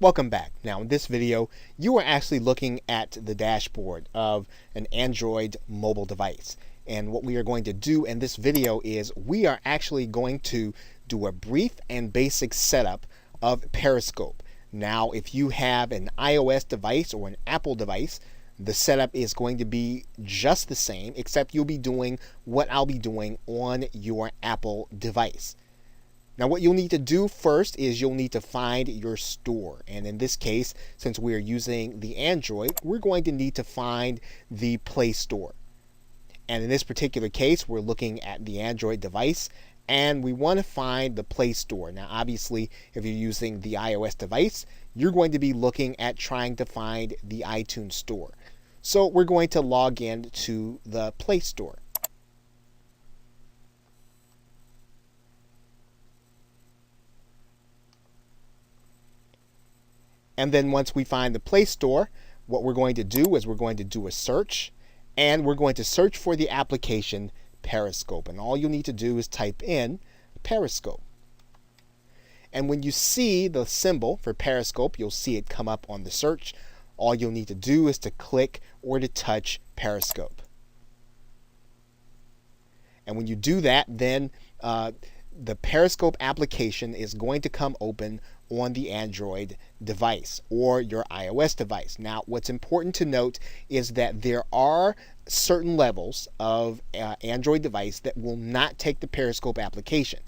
Welcome back. Now in this video, you are actually looking at the dashboard of an Android mobile device. And what we are going to do in this video is we are actually going to do a brief and basic setup of Periscope. Now if you have an iOS device or an Apple device, the setup is going to be just the same, except you'll be doing what I'll be doing on your Apple device. Now what you'll need to do first is you'll need to find your store. And in this case, since we're using the Android, we're going to need to find the Play Store. And in this particular case, we're looking at the Android device and we want to find the Play Store. Now obviously, if you're using the iOS device, you're going to be looking at trying to find the iTunes Store. So we're going to log in to the Play Store. And then once we find the Play Store, what we're going to do is we're going to do a search, and we're going to search for the application Periscope. And all you'll need to do is type in Periscope. And when you see the symbol for Periscope, you'll see it come up on the search. All you'll need to do is to click or to touch Periscope. And when you do that, then the Periscope application is going to come open on the Android device or your iOS device. Now, what's important to note is that there are certain levels of Android device that will not take the Periscope application.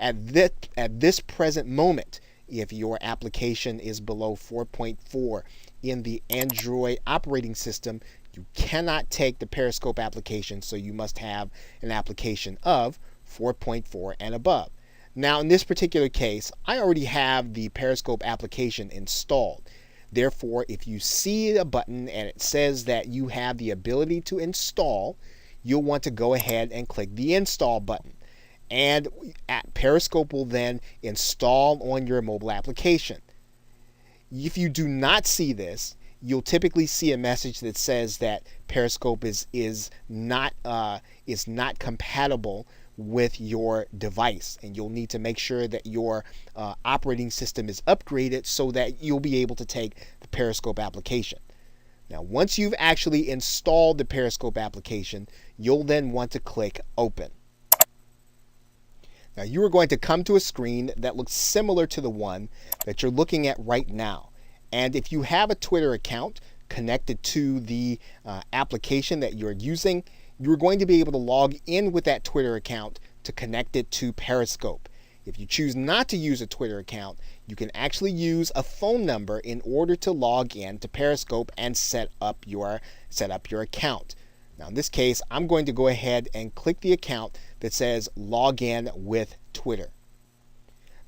At this present moment, if your application is below 4.4 in the Android operating system, you cannot take the Periscope application, so you must have an application of 4.4 and above. Now in this particular case, I already have the Periscope application installed. Therefore, if you see a button and it says that you have the ability to install, you'll want to go ahead and click the install button. And Periscope will then install on your mobile application. If you do not see this, you'll typically see a message that says that Periscope is not compatible with your device, and you'll need to make sure that your operating system is upgraded so that you'll be able to take the Periscope application. Now once you've actually installed the Periscope application, you'll then want to click open. Now you are going to come to a screen that looks similar to the one that you're looking at right now. And if you have a Twitter account connected to the application that you're using, you're going to be able to log in with that Twitter account to connect it to Periscope. If you choose not to use a Twitter account, you can actually use a phone number in order to log in to Periscope and set up your account. Now in this case, I'm going to go ahead and click the account that says log in with Twitter.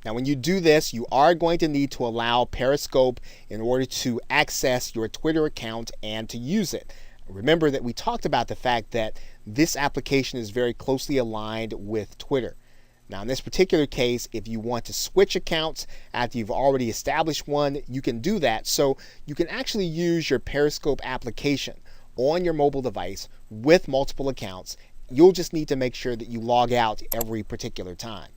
Now when you do this, you are going to need to allow Periscope in order to access your Twitter account and to use it. Remember that we talked about the fact that this application is very closely aligned with Twitter. Now in this particular case, if you want to switch accounts after you've already established one, you can do that. So you can actually use your Periscope application on your mobile device with multiple accounts. You'll just need to make sure that you log out every particular time.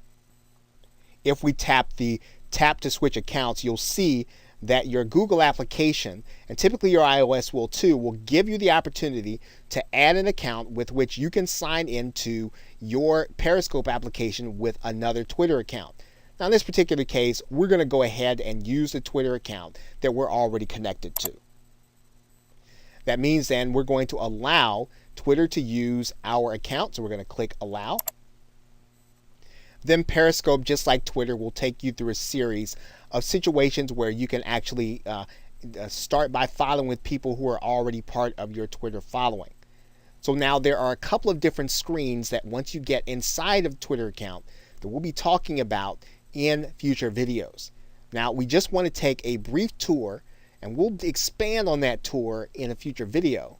If we tap to switch accounts, you'll see that your Google application, and typically your iOS will too, will give you the opportunity to add an account with which you can sign into your Periscope application with another Twitter account. Now in this particular case, we're going to go ahead and use the Twitter account that we're already connected to. That means then we're going to allow Twitter to use our account, so we're going to click allow. Then Periscope, just like Twitter, will take you through a series of situations where you can actually start by following with people who are already part of your Twitter following. So now there are a couple of different screens that once you get inside of Twitter account that we'll be talking about in future videos. Now we just want to take a brief tour, and we'll expand on that tour in a future video,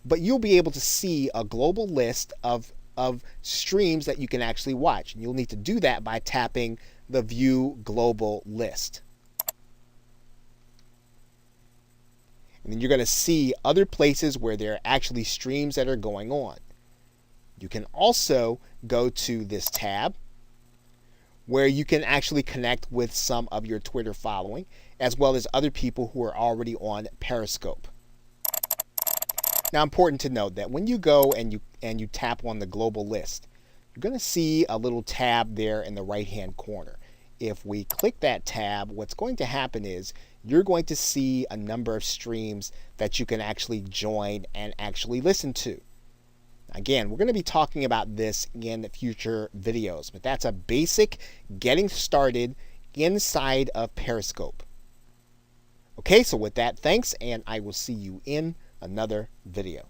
but you'll be able to see a global list of streams that you can actually watch. And you'll need to do that by tapping the View Global List. And then you're going to see other places where there are actually streams that are going on. You can also go to this tab where you can actually connect with some of your Twitter following, as well as other people who are already on Periscope. Now, important to note that when you go and you tap on the global list, you're going to see a little tab there in the right-hand corner. If we click that tab, what's going to happen is you're going to see a number of streams that you can actually join and actually listen to. Again, we're going to be talking about this in future videos, but that's a basic getting started inside of Periscope. Okay, so with that, thanks, and I will see you in another video.